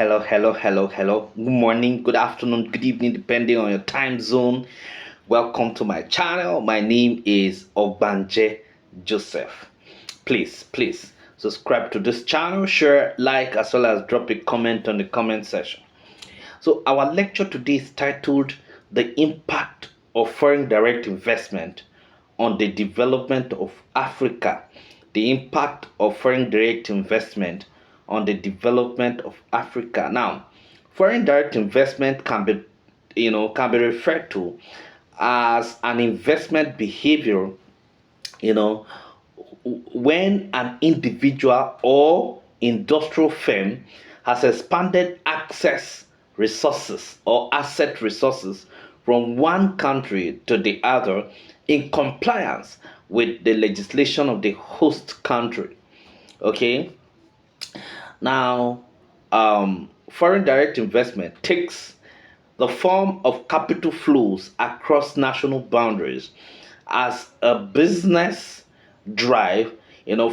Hello. Good morning, good afternoon, good evening, depending on your time zone. Welcome to my channel. My name is Ogbanje Joseph. Please subscribe to this channel, share, like, as well as drop a comment on the comment section. So, our lecture today is titled The Impact of Foreign Direct Investment on the Development of Africa. The impact of foreign direct investment on the development of Africa. Now, foreign direct investment can be referred to as an investment behavior, you know, when an individual or industrial firm has expanded access resources or asset resources from one country to the other in compliance with the legislation of the host country. Okay, now foreign direct investment takes the form of capital flows across national boundaries as a business drive,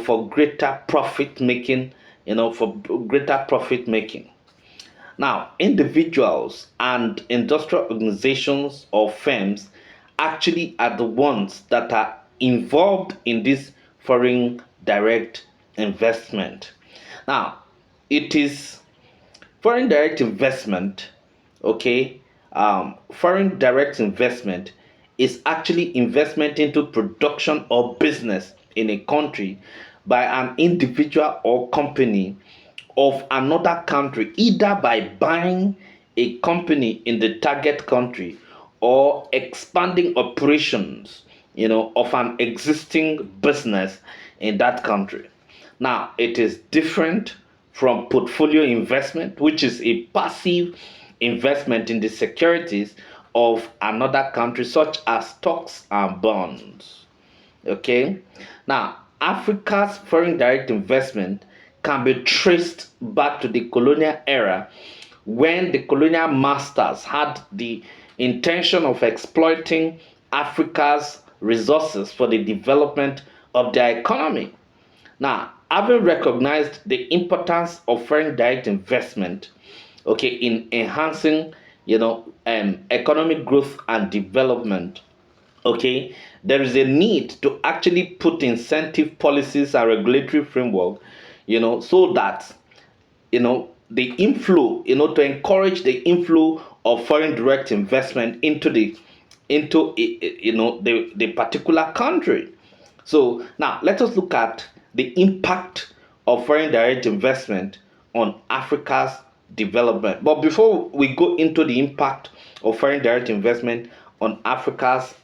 for greater profit making, Now, individuals and industrial organizations or firms actually are the ones that are involved in this foreign direct investment. Now, it is foreign direct investment, okay? Foreign direct investment is actually investment into production or business in a country by an individual or company of another country, either by buying a company in the target country or expanding operations, of an existing business in that country. Now, it is different from portfolio investment, which is a passive investment in the securities of another country, such as stocks and bonds. Okay, now Africa's foreign direct investment can be traced back to the colonial era when the colonial masters had the intention of exploiting Africa's resources for the development of their economy. Now, having recognized the importance of foreign direct investment, okay, in enhancing, economic growth and development, okay, there is a need to actually put incentive policies and regulatory framework, so that the inflow, to encourage the inflow of foreign direct investment into the particular country. So now let us look at the impact of foreign direct investment on Africa's development. But before we go into the impact of foreign direct investment on Africa's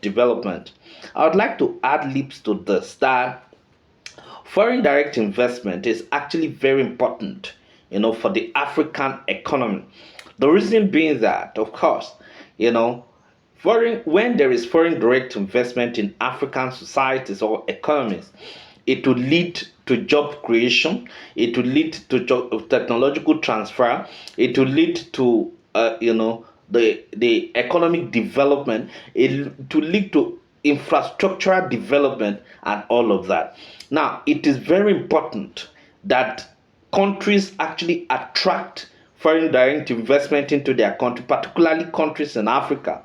development, I would like to add lips to this, that foreign direct investment is actually very important, for the African economy. The reason being that, of course, you know, when there is foreign direct investment in African societies or economies, it will lead to job creation, it will lead to technological transfer, it will lead to the economic development, it will lead to infrastructural development and all of that. Now, it is very important that countries actually attract foreign direct investment into their country, particularly countries in Africa,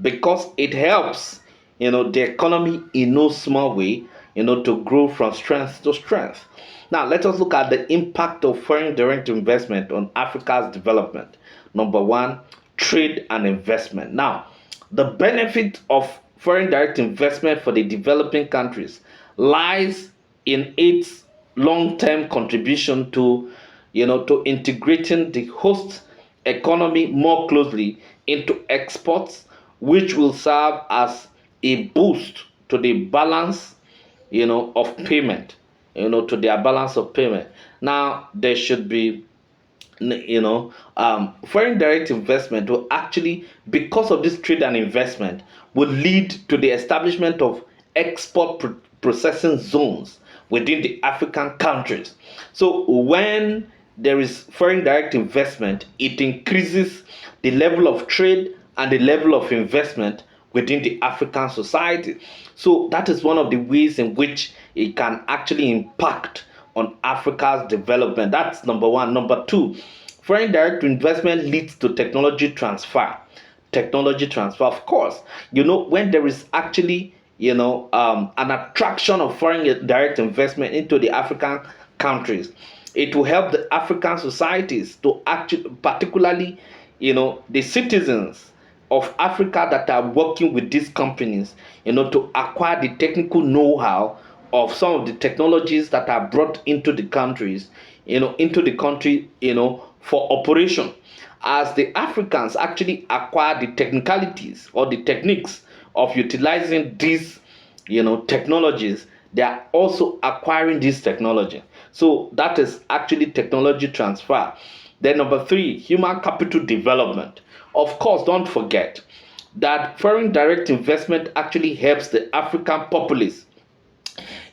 because it helps the economy in no small way, to grow from strength to strength. Now, let us look at the impact of foreign direct investment on Africa's development. Number one, trade and investment. Now, the benefit of foreign direct investment for the developing countries lies in its long-term contribution to integrating the host economy more closely into exports, which will serve as a boost to the balance, of payment, to their balance of payment. Now, there should be, foreign direct investment will actually, because of this trade and investment, will lead to the establishment of export processing zones within the African countries. So when there is foreign direct investment, it increases the level of trade and the level of investment within the African society. So that is one of the ways in which it can actually impact on Africa's development. That's number one. Number two, foreign direct investment leads to technology transfer. Technology transfer, of course. When there is actually an attraction of foreign direct investment into the African countries, it will help the African societies to actually, particularly the citizens of Africa that are working with these companies, to acquire the technical know-how of some of the technologies that are brought into the countries, into the country, for operation. As the Africans actually acquire the technicalities or the techniques of utilizing these, technologies, they are also acquiring this technology. So that is actually technology transfer. Then number three, human capital development. Of course, don't forget that foreign direct investment actually helps the African populace,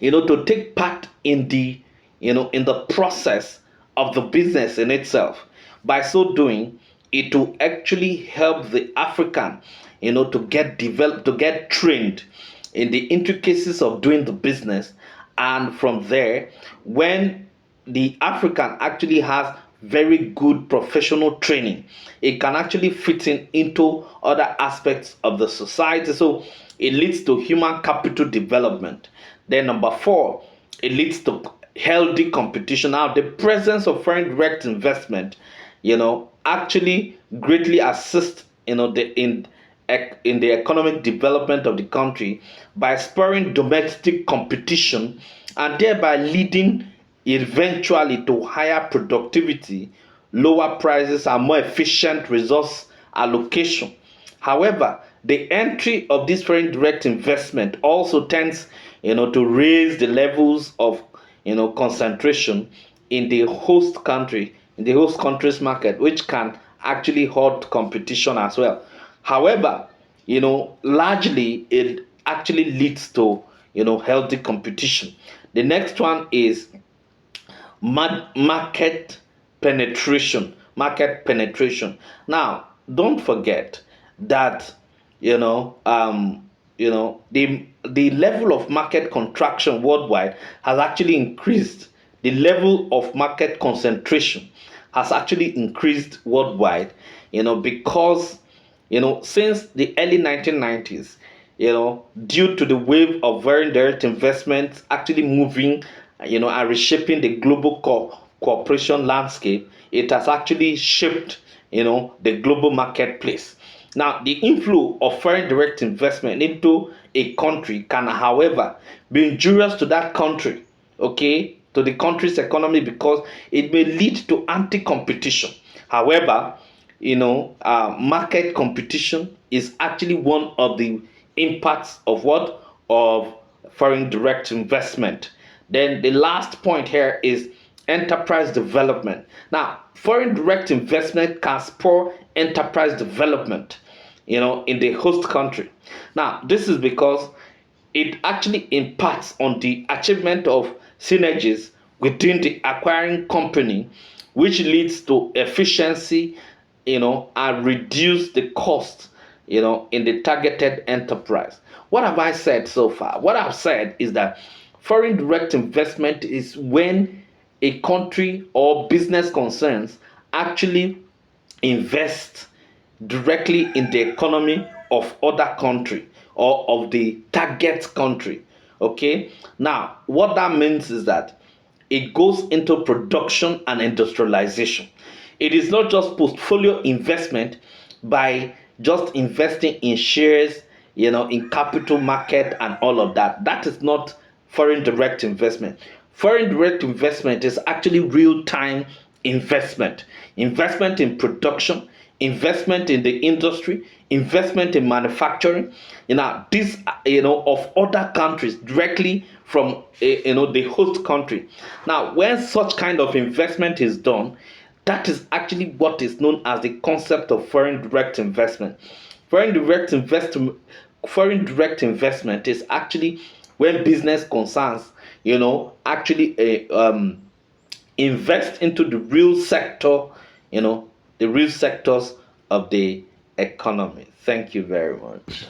to take part in the process of the business in itself. By so doing, it will actually help the African, to get developed, to get trained in the intricacies of doing the business. And from there, when the African actually has very good professional training, it can actually fit in into other aspects of the society. So it leads to human capital development. Then number four, it leads to healthy competition. Now, the presence of foreign direct investment, actually greatly assists, in the economic development of the country by spurring domestic competition and thereby leading eventually to higher productivity, lower prices, and more efficient resource allocation. However, the entry of this foreign direct investment also tends, to raise the levels of, concentration in the host country, in the host country's market, which can actually hurt competition as well. However, largely it actually leads to, healthy competition. The next one is market penetration. Market penetration. Now, don't forget that the level of market contraction worldwide has actually increased. The level of market concentration has actually increased worldwide, because since the early 1990s, due to the wave of very direct investments actually moving, and reshaping the global cooperation landscape, it has actually shaped, the global marketplace. Now, the inflow of foreign direct investment into a country can, however, be injurious to that country, okay, to the country's economy, because it may lead to anti-competition. However, market competition is actually one of the impacts of what? Of foreign direct investment. Then the last point here is enterprise development. Now, foreign direct investment can spur enterprise development, in the host country. Now, this is because it actually impacts on the achievement of synergies within the acquiring company, which leads to efficiency, and reduce the cost, in the targeted enterprise. What have I said so far? What I've said is that foreign direct investment is when a country or business concerns actually invest directly in the economy of other country or of the target country. Okay, now what that means is that it goes into production and industrialization. It is not just portfolio investment by just investing in shares, in capital market and all of that. That is not foreign direct investment. Foreign direct investment is actually real time investment, investment in production, investment in the industry, investment in manufacturing, this, of other countries directly from, the host country. Now, when such kind of investment is done, that is actually what is known as the concept of foreign direct investment. Foreign direct investment, foreign direct investment is actually when business concerns, actually invest into the real sector, the real sectors of the economy. Thank you very much.